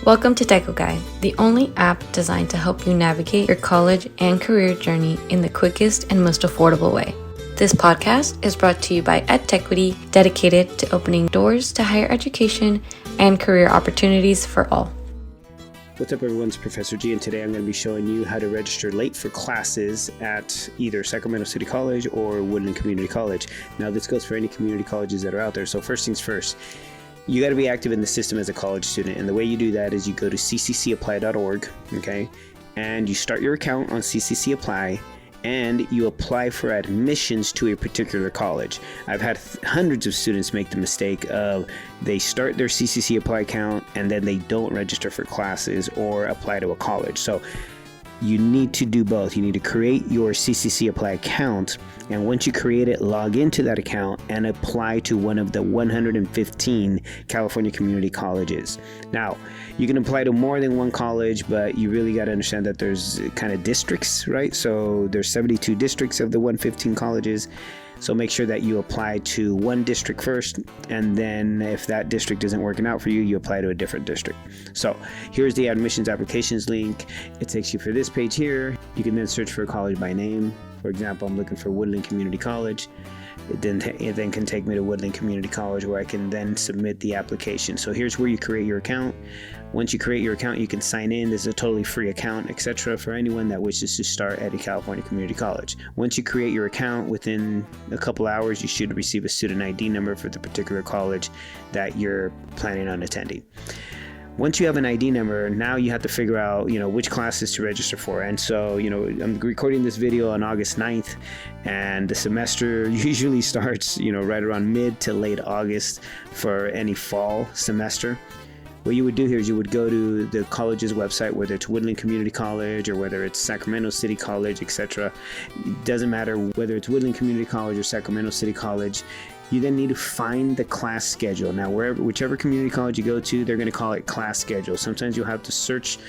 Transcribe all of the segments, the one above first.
Welcome to Decode Guide, the only app designed to help you navigate your college and career journey in the quickest and most affordable way. This podcast is brought to you by EdTechity, dedicated to opening doors to higher education and career opportunities for all. What's up everyone, it's Professor G, and today I'm going to be showing you how to register late for classes at either Sacramento City College or Woodland Community College. Now this goes for any community colleges that are out there, so first things first. You got to be active in the system as a college student, and the way you do that is you go to CCCApply.org, okay, and you start your account on CCCApply, and you apply for admissions to a particular college. I've had hundreds of students make the mistake of they start their CCCApply account and then they don't register for classes or apply to a college. So you need to do both. You need to create your CCCApply account, and once you create it, log into that account and apply to one of the 115 California community colleges. Now, you can apply to more than one college, but you really got to understand that there's kind of districts, right? So there's 72 districts of the 115 colleges. So make sure that you apply to one district first, and then if that district isn't working out for you, you apply to a different district. So here's the admissions applications link. It takes you for this page here. You can then search for a college by name. For example, I'm looking for Woodland Community College. It then can take me to Woodland Community College, where I can then submit the application. So here's where you create your account. Once you create your account, you can sign in. This is a totally free account, etc., for anyone that wishes to start at a California community college. Once you create your account, within a couple hours, you should receive a student ID number for the particular college that you're planning on attending. Once you have an ID number, now you have to figure out, which classes to register for. And so, I'm recording this video on August 9th, and the semester usually starts, right around mid to late August for any fall semester. What you would do here is you would go to the college's website, whether it's Woodland Community College or whether it's Sacramento City College, etc. It doesn't matter whether it's Woodland Community College or Sacramento City College. You then need to find the class schedule. Now, whichever community college you go to, they're going to call it class schedule. Sometimes you'll have to search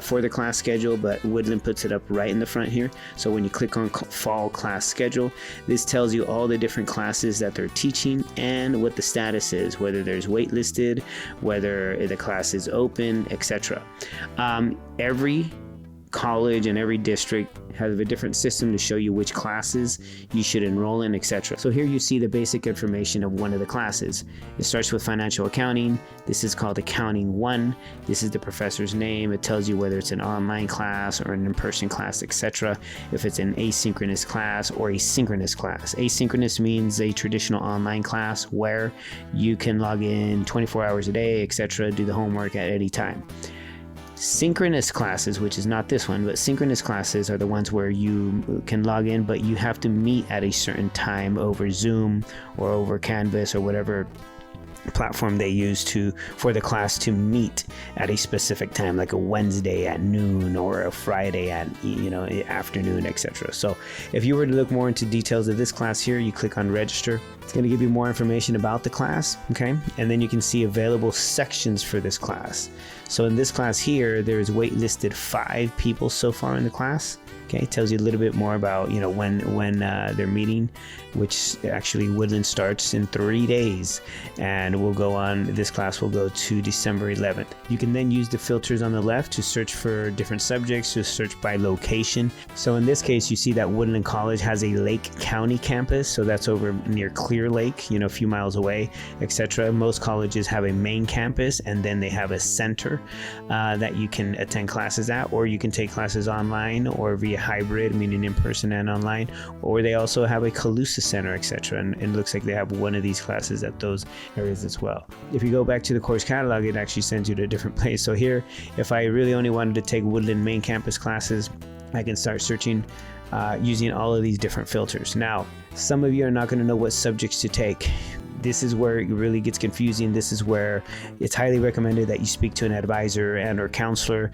for the class schedule, but Woodland puts it up right in the front here. So when you click on fall class schedule, this tells you all the different classes that they're teaching and what the status is, whether there's waitlisted, whether the class is open, etc. Every college and every district has a different system to show you which classes you should enroll in, etc. So here you see the basic information of one of the classes. It starts with financial accounting. This is called Accounting 1. This is the professor's name. It tells you whether it's an online class or an in-person class, etc. If it's an asynchronous class or a synchronous class. Asynchronous means a traditional online class where you can log in 24 hours a day, etc., do the homework at any time. Synchronous classes, which is not this one, but synchronous classes are the ones where you can log in, but you have to meet at a certain time over Zoom or over Canvas or whatever platform they use for the class to meet at a specific time, like a Wednesday at noon or a Friday at afternoon, etc. So if you were to look more into details of this class here, you click on register. It's going to give you more information about the class, okay? And then you can see available sections for this class. So in this class here, there's waitlisted 5 people so far in the class. Okay, it tells you a little bit more about when they're meeting, which actually Woodland starts in 3 days, and this class will go to December 11th. You can then use the filters on the left to search for different subjects, to search by location. So in this case, you see that Woodland College has a Lake County campus, so that's over near Clear Lake, a few miles away, etc. Most colleges have a main campus, and then they have a center that you can attend classes at, or you can take classes online or via hybrid, meaning in person and online, or they also have a Calusa Center, etc. And it looks like they have one of these classes at those areas as well. If you go back to the course catalog, it actually sends you to a different place. So here, if I really only wanted to take Woodland main campus classes, I can start searching using all of these different filters. Now, some of you are not going to know what subjects to take. This is where it really gets confusing. This is where it's highly recommended that you speak to an advisor and or counselor.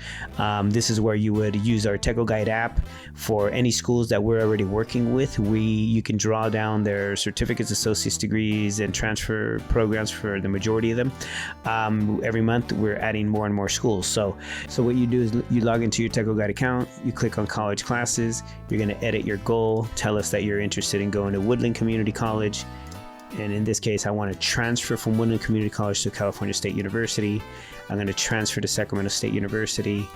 This is where you would use our Decode Guide app for any schools that we're already working with. You can draw down their certificates, associate's degrees, and transfer programs for the majority of them. Every month, we're adding more and more schools. So what you do is you log into your Decode Guide account, you click on college classes, you're going to edit your goal, tell us that you're interested in going to Woodland Community College. And in this case, I want to transfer from Woodland Community College to California State University. I'm going to transfer to Sacramento State University,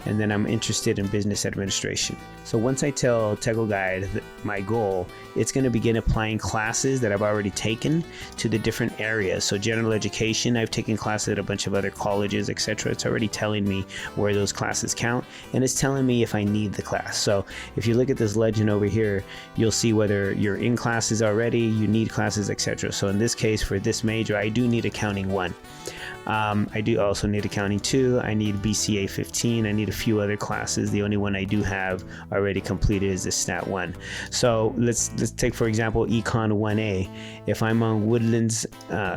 and then I'm interested in business administration. So once I tell TechoGuide my goal, it's going to begin applying classes that I've already taken to the different areas. So general education, I've taken classes at a bunch of other colleges, etc. It's already telling me where those classes count, and it's telling me if I need the class. So if you look at this legend over here, you'll see whether you're in classes already, you need classes, etc. So in this case, for this major, I do need accounting 1. I do also need accounting 2. I need BCA 15. I need a few other classes. The only one I do have already completed is the Stat 1. So let's take, for example, Econ 1A. If I'm on Woodland's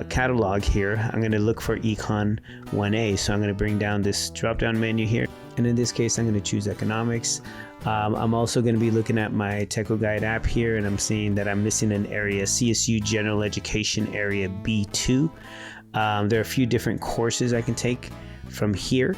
catalog here, I'm going to look for Econ 1A. So I'm going to bring down this drop-down menu here. And in this case, I'm going to choose economics. I'm also going to be looking at my TechoGuide app here, and I'm seeing that I'm missing an area, CSU General Education Area B2. There are a few different courses I can take from here.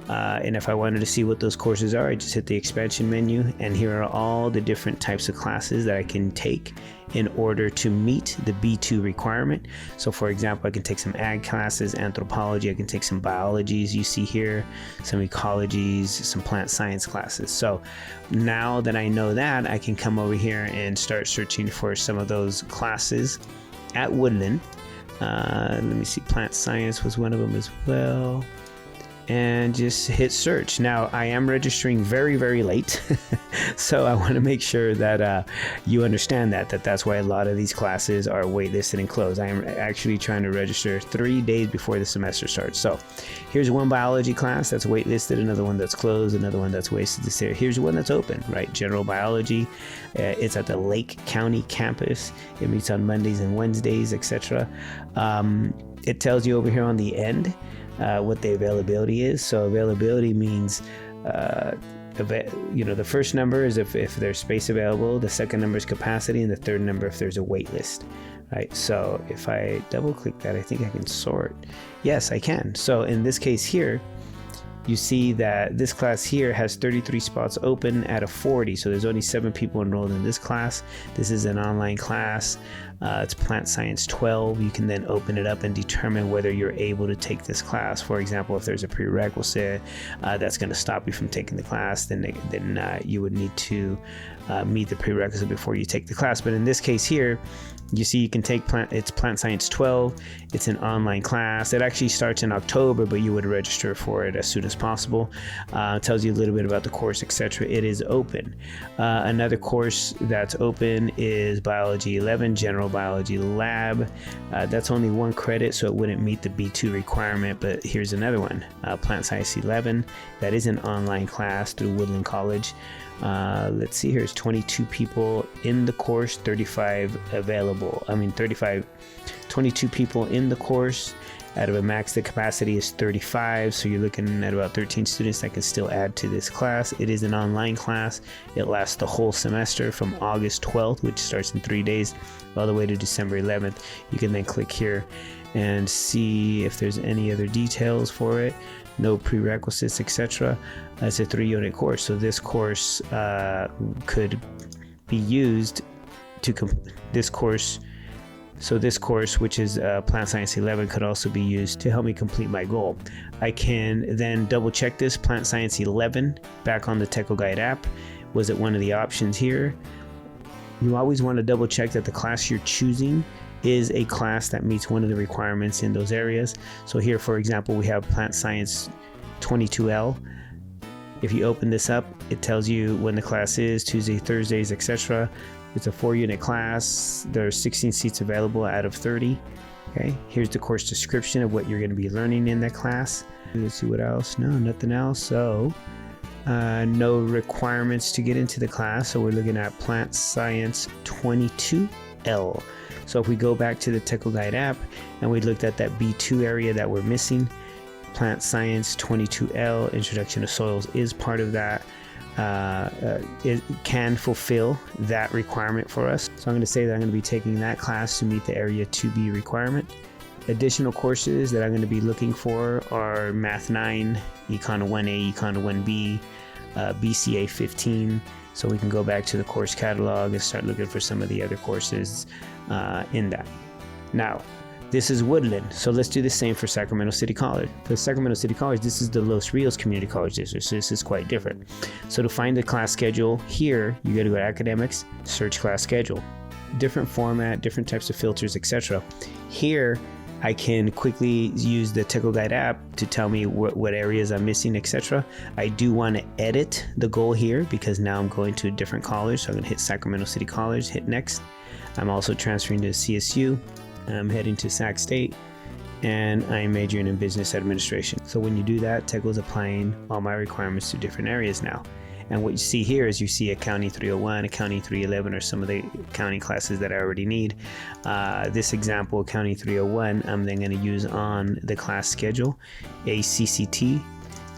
And if I wanted to see what those courses are, I just hit the expansion menu, and here are all the different types of classes that I can take in order to meet the B2 requirement. So for example, I can take some ag classes, anthropology, I can take some biologies, you see here, some ecologies, some plant science classes. So now that I know that, I can come over here and start searching for some of those classes at Woodland. Let me see, plant science was one of them as well, and just hit search. Now I am registering very, very late, so I want to make sure that you understand that's why a lot of these classes are waitlisted and closed. I am actually trying to register 3 days before the semester starts. So here's one biology class that's waitlisted, another one that's closed, another one that's waitlisted. Here's one that's open, right? General biology. It's at the Lake County campus. It meets on Mondays and Wednesdays, etc. It tells you over here on the end what the availability is. So availability means, the first number is if there's space available, the second number is capacity, and the third number if there's a wait list, right? So if I double click that, I think I can sort. Yes, I can. So in this case here, you see that this class here has 33 spots open out of 40. So there's only 7 people enrolled in this class. This is an online class. It's Plant Science 12. You can then open it up and determine whether you're able to take this class. For example, if there's a prerequisite that's going to stop you from taking the class, then you would need to meet the prerequisite before you take the class. But in this case here, you see you can take it's Plant Science 12. It's an online class. It actually starts in October, but you would register for it as soon as possible. It tells you a little bit about the course, etc. It is open. Another course that's open is Biology 11, General Biology Lab. That's only 1 credit, so it wouldn't meet the B2 requirement, but here's another one, Plant Science 11. That is an online class through Woodland College. Let's see, here's 22 people in the course, 22 people in the course out of a max. The capacity is 35, so you're looking at about 13 students that can still add to this class. It is an online class. It lasts the whole semester from August 12th, which starts in 3 days, all the way to December 11th. You can then click here and see if there's any other details for it. No prerequisites, etc. It's a 3-unit course, so this course could be used to this course. So this course, which is Plant Science 11, could also be used to help me complete my goal. I can then double check this Plant Science 11 back on the TechoGuide app. Was it one of the options here? You always want to double check that the class you're choosing is a class that meets one of the requirements in those areas. So here, for example, we have Plant Science 22L. If you open this up, it tells you when the class is, Tuesday, Thursdays, etc. It's a 4-unit class. There are 16 seats available out of 30. Okay, here's the course description of what you're going to be learning in that class. Let's see what else. No, nothing else. So no requirements to get into the class. So we're looking at Plant Science 22L. So if we go back to the TechoGuide app and we looked at that B2 area that we're missing, Plant Science 22L, Introduction to Soils, is part of that. It can fulfill that requirement for us. So I'm going to say that I'm going to be taking that class to meet the Area 2B requirement. Additional courses that I'm going to be looking for are Math 9, Econ 1A, Econ 1B, BCA 15. So we can go back to the course catalog and start looking for some of the other courses in that. Now, this is Woodland, so let's do the same for Sacramento City College. For Sacramento City College, this is the Los Rios Community College District, so this is quite different. So to find the class schedule here, you got to go to Academics, search class schedule. Different format, different types of filters, etc. Here, I can quickly use the Decode Guide app to tell me what areas I'm missing, etc. I do want to edit the goal here because now I'm going to a different college, so I'm going to hit Sacramento City College, hit Next. I'm also transferring to CSU. I'm heading to Sac State, and I'm majoring in business administration. So when you do that, Decode is applying all my requirements to different areas now. And what you see here is you see Accounting 301, Accounting 311 are some of the accounting classes that I already need. This example, Accounting 301, I'm then going to use on the class schedule, ACCT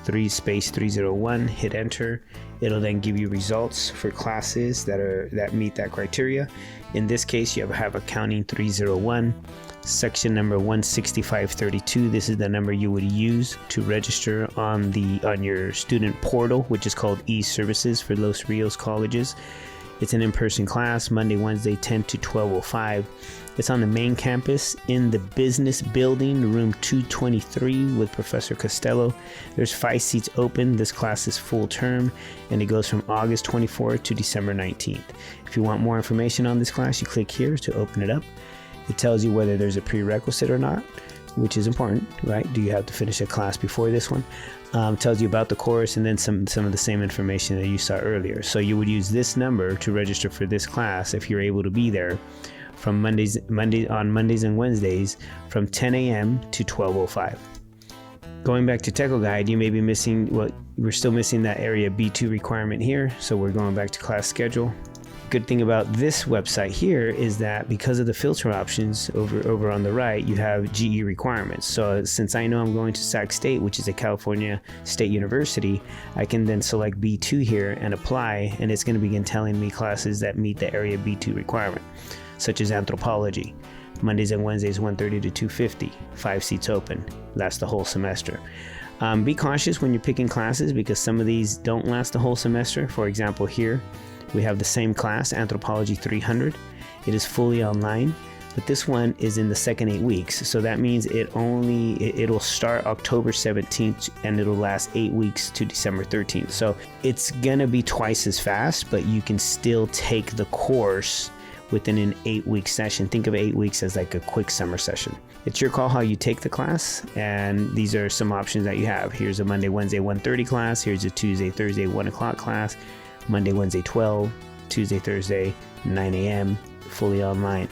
3-301, hit enter. It'll then give you results for classes that meet that criteria. In this case, you have Accounting 301, section number 16532. This is the number you would use to register on your student portal, which is called e-services for Los Rios colleges. It's an in-person class, Monday, Wednesday, 10 to 12:05. It's on the main campus in the business building, room 223 with Professor Costello. There's 5 seats open. This class is full term, and it goes from August 24th to December 19th. If you want more information on this class, you click here to open it up. It tells you whether there's a prerequisite or not, which is important, right? Do you have to finish a class before this one? Tells you about the course, and then some of the same information that you saw earlier. So you would use this number to register for this class if you're able to be there from Mondays and Wednesdays from 10 a.m. to 12:05. Going back to Decode Guide, you may be missing, we're still missing that area B2 requirement here, so we're going back to class schedule. Good thing about this website here is that because of the filter options over on the right, you have GE requirements. So since I know I'm going to Sac State, which is a California State University, I can then select B2 here and apply, and it's going to begin telling me classes that meet the area B2 requirement, such as anthropology. Mondays and Wednesdays 1:30 to 2:50, 5 seats open, lasts the whole semester. Be cautious when you're picking classes because some of these don't last the whole semester. For example, here we have the same class, Anthropology 300. It is fully online, but this one is in the second 8 weeks. So that means it'll start October 17th and it'll last 8 weeks to December 13th. So it's gonna be twice as fast, but you can still take the course within an 8-week session. Think of 8 weeks as like a quick summer session. It's your call how you take the class, and these are some options that you have. Here's a Monday, Wednesday 1:30 class. Here's a Tuesday, Thursday 1 o'clock class. Monday, Wednesday 12, Tuesday, Thursday 9 a.m. fully online.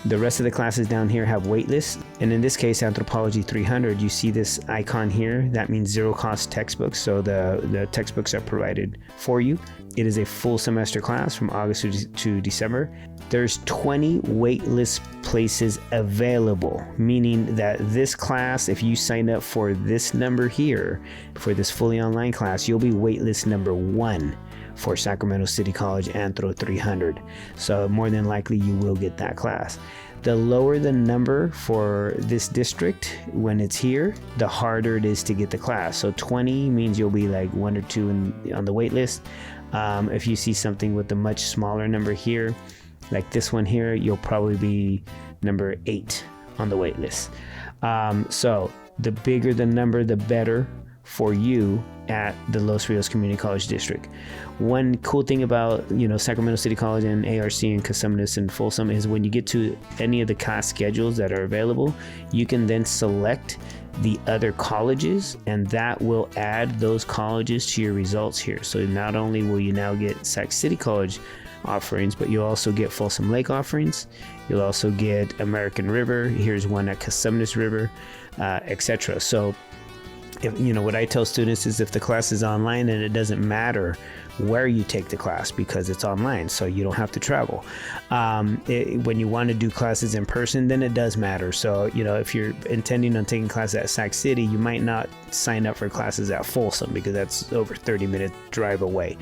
The rest of the classes down here have wait lists, and in this case, Anthropology 300, you see this icon here. That means zero cost textbooks, so the textbooks are provided for you. It is a full semester class from August to December. There's 20 waitlist places available, meaning that this class, if you sign up for this number here, for this fully online class, you'll be waitlist number 1 for Sacramento City College Anthro 300. So more than likely you will get that class. The lower the number for this district when it's here, the harder it is to get the class. So 20 means you'll be like 1 or 2 on the wait list. If you see something with a much smaller number here, like this one here, you'll probably be number 8 on the wait list. So the bigger the number, the better for you at the Los Rios Community College District. One cool thing about Sacramento City College and ARC and Cosumnes and Folsom is when you get to any of the class schedules that are available, you can then select the other colleges, and that will add those colleges to your results here. So not only will you now get Sac City College offerings, but you'll also get Folsom Lake offerings. You'll also get American River. Here's one at Cosumnes River, etc. So what I tell students is if the class is online, and it doesn't matter where you take the class because it's online, so you don't have to travel. When you want to do classes in person, then it does matter. So if you're intending on taking classes at Sac City, you might not sign up for classes at Folsom because that's over 30-minute drive away,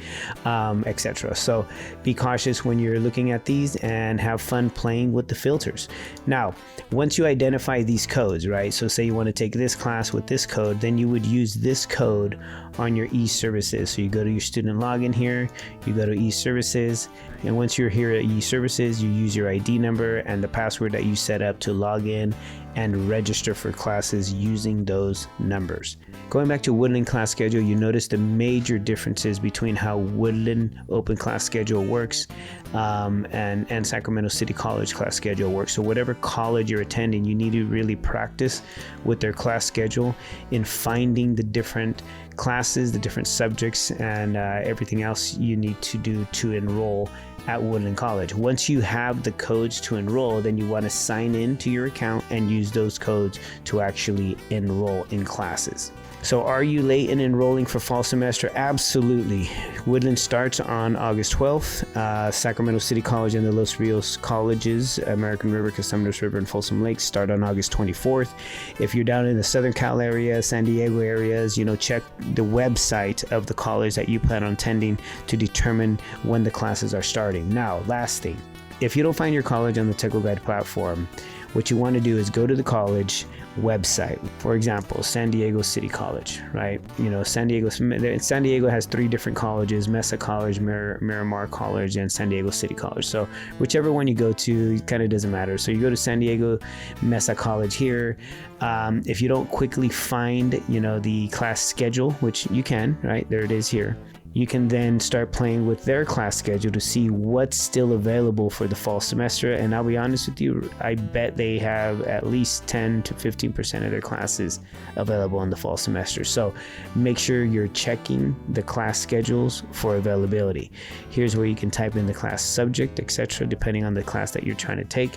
etc. So be cautious when you're looking at these and have fun playing with the filters. Now, once you identify these codes, right? So say you want to take this class with this code, then you would use this code on your e-services. So you go to your student login, in here, you go to e-services, and once you're here at e-services, you use your ID number and the password that you set up to log in and register for classes using those numbers. Going back to Woodland class schedule, you notice the major differences between how Woodland open class schedule works and Sacramento City College class schedule works. So whatever college you're attending, you need to really practice with their class schedule in finding the different classes, the different subjects, and everything else you need to do to enroll at Woodland College. Once you have the codes to enroll, then you want to sign in to your account and use those codes to actually enroll in classes. So are you late in enrolling for fall semester? Absolutely. Woodland starts on August 12th. Sacramento City College and the Los Rios colleges, American River, Cosumnes River, and Folsom Lake, start on August 24th. If you're down in the Southern Cal area, San Diego areas, check the website of the college that you plan on attending to determine when the classes are starting. Now, last thing, if you don't find your college on the TechoGuide platform, what you want to do is go to the college website. For example, San Diego City College, right? San Diego has 3 different colleges: Mesa College, Miramar College, and San Diego City College. So whichever one you go to, it kind of doesn't matter. So you go to San Diego Mesa College here. If you don't quickly find, the class schedule, which you can, right? There it is here. You can then start playing with their class schedule to see what's still available for the fall semester. And I'll be honest with you, I bet they have at least 10 to 15% of their classes available in the fall semester. So make sure you're checking the class schedules for availability. Here's where you can type in the class subject, etc., depending on the class that you're trying to take.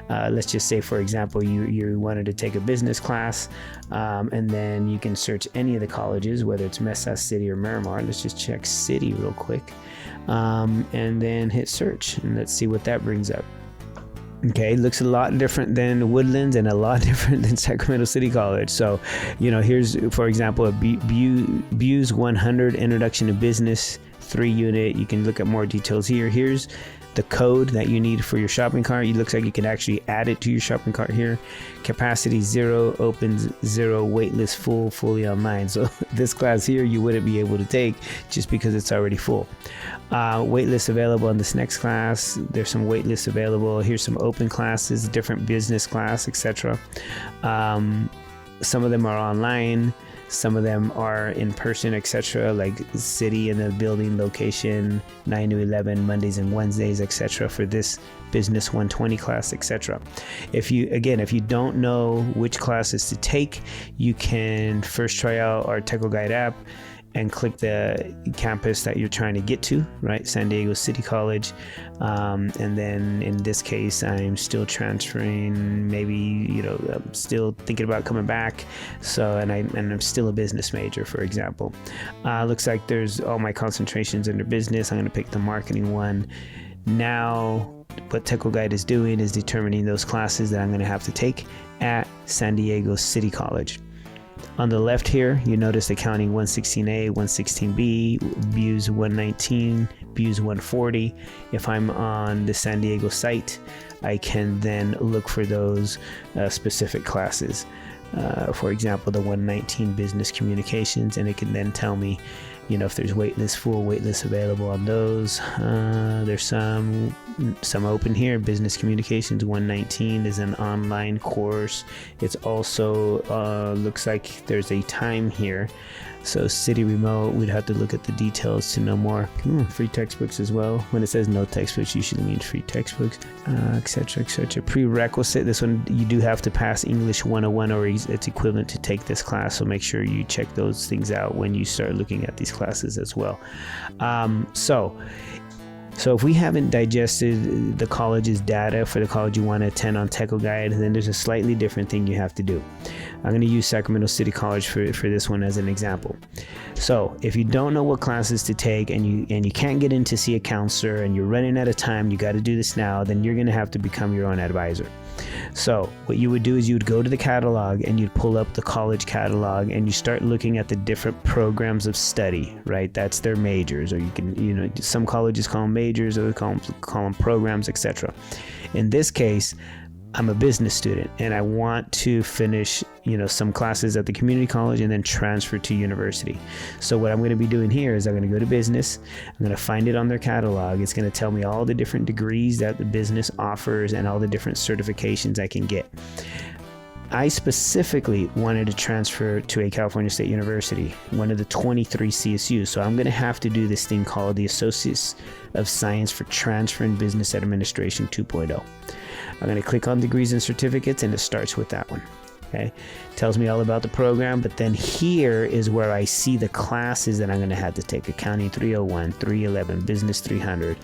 Let's just say, for example, you wanted to take a business class, and then you can search any of the colleges, whether it's Mesa, City, or Miramar. Let's just check City real quick, and then hit search, and let's see what that brings up. Okay, looks a lot different than Woodlands and a lot different than Sacramento City College. So, here's, for example, a Buse 100 Introduction to Business 3 unit. You can look at more details here. Here's the code that you need for your shopping cart. It looks like you can actually add it to your shopping cart here. Capacity 0, opens 0, waitlist full, fully online. So this class here you wouldn't be able to take just because it's already full. Waitlist available on this next class. There's some waitlists available. Here's some open classes, different business class, etc. Some of them are online. Some of them are in person, etc., like city and the building location, 9 to 11, Mondays and Wednesdays, etc., for this Business 120 class, etc. If you don't know which classes to take, you can first try out our TechoGuide app and click the campus that you're trying to get to, right? San Diego City College. And then in this case, I'm still transferring, maybe, I'm still thinking about coming back. So, and I'm still a business major, for example. Looks like there's all my concentrations under business. I'm going to pick the marketing one. Now, what TechoGuide is doing is determining those classes that I'm going to have to take at San Diego City College. On the left here, you notice accounting 116A, 116B, Buse 119, Buse 140. If I'm on the San Diego site, I can then look for those specific classes. For example, the 119 Business Communications, and it can then tell me, if there's full waitlist available on those. There's some open here. Business Communications 119 is an online course. It's also looks like there's a time here. So City Remote, we'd have to look at the details to know more. Free textbooks as well. When it says no textbooks, usually means free textbooks, etc., etc. Prerequisite, this one you do have to pass English 101 or its equivalent to take this class. So make sure you check those things out when you start looking at these classes as well. So if we haven't digested the college's data for the college you want to attend on TechoGuide, then there's a slightly different thing you have to do. I'm going to use Sacramento City College for this one as an example. So if you don't know what classes to take and you can't get in to see a counselor and you're running out of time, you got to do this now, then you're going to have to become your own advisor. So what you would do is you would go to the catalog and you'd pull up the college catalog and you start looking at the different programs of study, right? That's their majors, or you can, some colleges call them majors, others call them programs, etc. In this case, I'm a business student and I want to finish, some classes at the community college and then transfer to university. So what I'm going to be doing here is I'm going to go to business. I'm going to find it on their catalog. It's going to tell me all the different degrees that the business offers and all the different certifications I can get. I specifically wanted to transfer to a California State University, one of the 23 CSUs. So I'm going to have to do this thing called the Associates of Science for Transfer in Business Administration 2.0. I'm going to click on degrees and certificates, and it starts with that one. Okay, tells me all about the program, but then here is where I see the classes that I'm going to have to take: Accounting 301, 311, Business 300,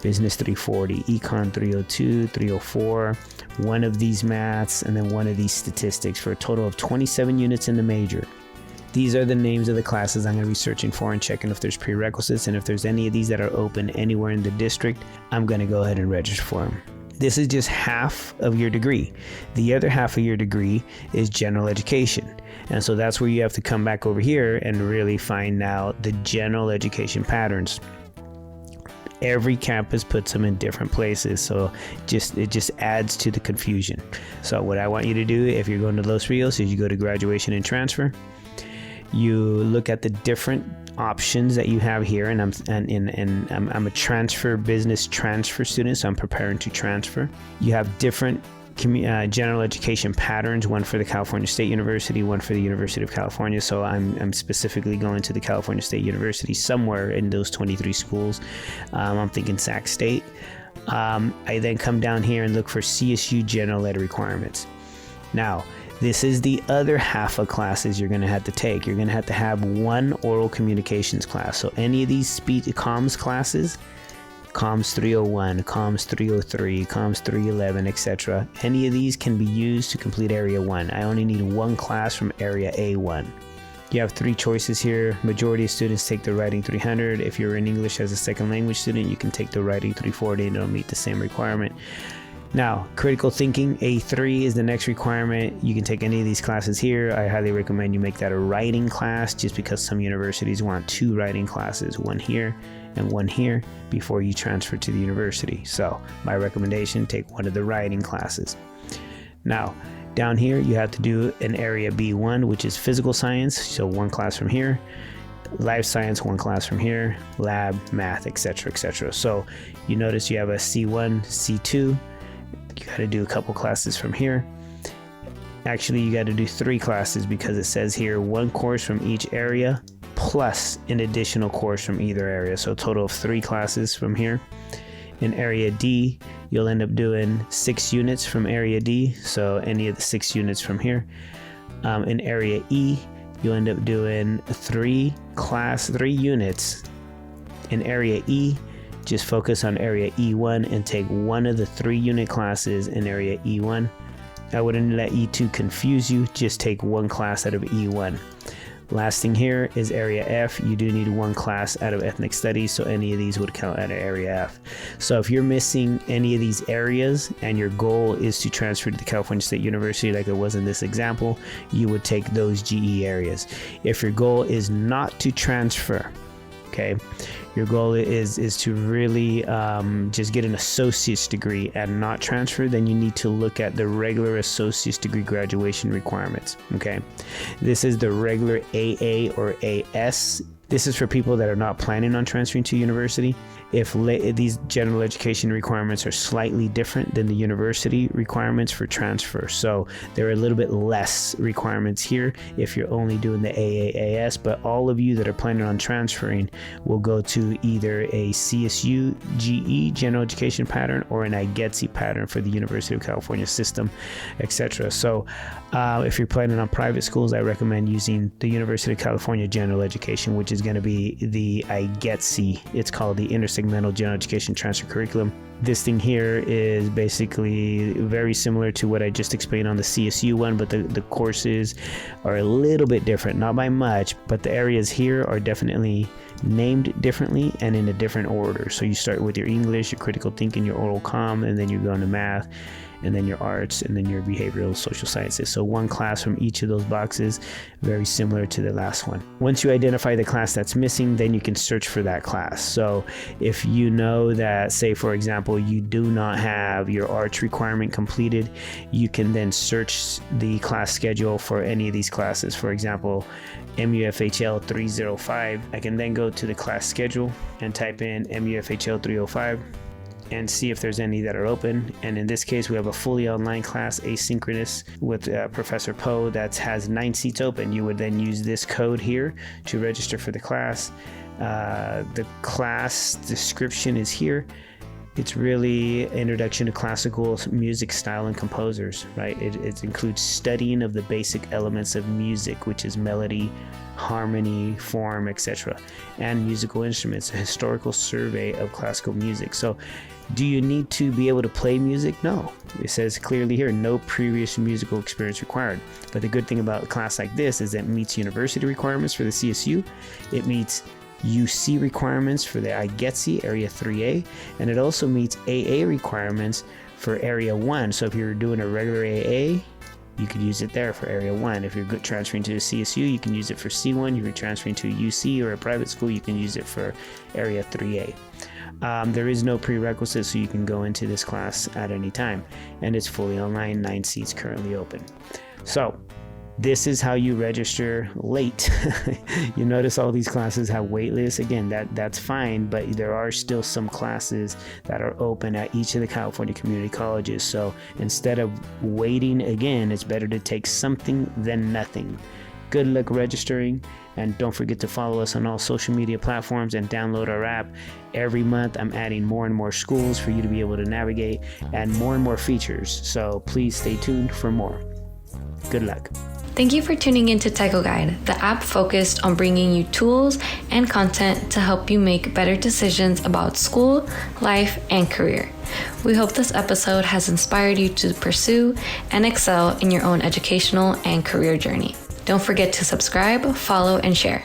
Business 340, Econ 302, 304, one of these maths, and then one of these statistics, for a total of 27 units in the major. These are the names of the classes I'm going to be searching for and checking if there's prerequisites, and if there's any of these that are open anywhere in the district, I'm going to go ahead and register for them. This is just half of your degree. The other half of your degree is general education. And so that's where you have to come back over here and really find out the general education patterns. Every campus puts them in different places, so it just adds to the confusion. So what I want you to do, if you're going to Los Rios, is you go to graduation and transfer. You look at the different options that you have here, and I'm a business transfer student, so I'm preparing to transfer. You have different general education patterns, one for the California State University, one for the University of California. So I'm specifically going to the California State University, somewhere in those 23 schools. I'm thinking Sac State. I then come down here and look for CSU general ed requirements. Now, this is the other half of classes you're going to have to take. You're going to have one oral communications class. So any of these comms classes, comms 301, comms 303, comms 311, etc. Any of these can be used to complete Area 1. I only need one class from Area A1. You have three choices here. Majority of students take the Writing 300. If you're an English as a second language student, you can take the Writing 340 and it'll meet the same requirement. Now, critical thinking A3 is the next requirement. You can take any of these classes here. I highly recommend you make that a writing class, just because some universities want two writing classes, one here and one here, before you transfer to the university. So my recommendation, take one of the writing classes. Now, down here, you have to do an Area B1, which is physical science. So one class from here. Life science, one class from here. Lab, math, etc., etc. So you notice you have a C1, C2. You got to do a couple classes from here. Actually, you got to do 3 classes, because it says here one course from each area plus an additional course from either area. So a total of 3 classes from here. In Area D, you'll end up doing 6 units from Area D. So any of the 6 units from here. In Area E, you'll end up doing 3 units. In Area E, just focus on Area E1 and take one of the 3 unit classes in Area E1. I wouldn't let E2 confuse you, just take one class out of E1. Last thing here is Area F. You do need one class out of Ethnic Studies, so any of these would count out of Area F. So if you're missing any of these areas and your goal is to transfer to the California State University, like it was in this example, you would take those GE areas. If your goal is not to transfer, okay, your goal is to really just get an associate's degree and not transfer, then you need to look at the regular associate's degree graduation requirements. Okay, this is the regular AA or AS. This is for people that are not planning on transferring to university. If these general education requirements are slightly different than the university requirements for transfer. So there are a little bit less requirements here if you're only doing the AAAS, but all of you that are planning on transferring will go to either a CSU GE general education pattern or an IGETC pattern for the University of California system, etc. So if you're planning on private schools, I recommend using the University of California general education, which is going to be the IGETC. It's called the Intersegmental General Education Transfer Curriculum. This thing here is basically very similar to what I just explained on the CSU one, but the courses are a little bit different, not by much, but the areas here are definitely named differently and in a different order. So you start with your English, your critical thinking, your oral comm, and then you're going to math, and then your arts, and then your behavioral social sciences. So one class from each of those boxes, very similar to the last one. Once you identify the class that's missing, then you can search for that class. So if you know that, say for example, you do not have your arts requirement completed, you can then search the class schedule for any of these classes. For example, MUFHL 305, I can then go to the class schedule and type in MUFHL 305 and see if there's any that are open. And in this case, we have a fully online class, asynchronous, with Professor Poe that has 9 seats open. You would then use this code here to register for the class. The class description is here. It's really introduction to classical music style and composers, right? It includes studying of the basic elements of music, which is melody, harmony, form, etc., and musical instruments, a historical survey of classical music. So do you need to be able to play music? No. It says clearly here, no previous musical experience required. But the good thing about a class like this is that it meets university requirements for the CSU. It meets UC requirements for the IGETC Area 3A, and it also meets AA requirements for Area 1. So if you're doing a regular AA, you could use it there for Area 1. If you're transferring to a CSU, you can use it for C1. If you're transferring to a UC or a private school, you can use it for Area 3A. There is no prerequisite, so you can go into this class at any time, and it's fully online, 9 seats currently open. So this is how you register late. You notice all these classes have wait lists. Again, that's fine, but there are still some classes that are open at each of the California community colleges. So instead of waiting again, it's better to take something than nothing. Good luck registering, and don't forget to follow us on all social media platforms and download our app. Every month I'm adding more and more schools for you to be able to navigate, and more features. So please stay tuned for more. Good luck. Thank you for tuning into Techo Guide, the app focused on bringing you tools and content to help you make better decisions about school, life, and career. We hope this episode has inspired you to pursue and excel in your own educational and career journey. Don't forget to subscribe, follow, and share.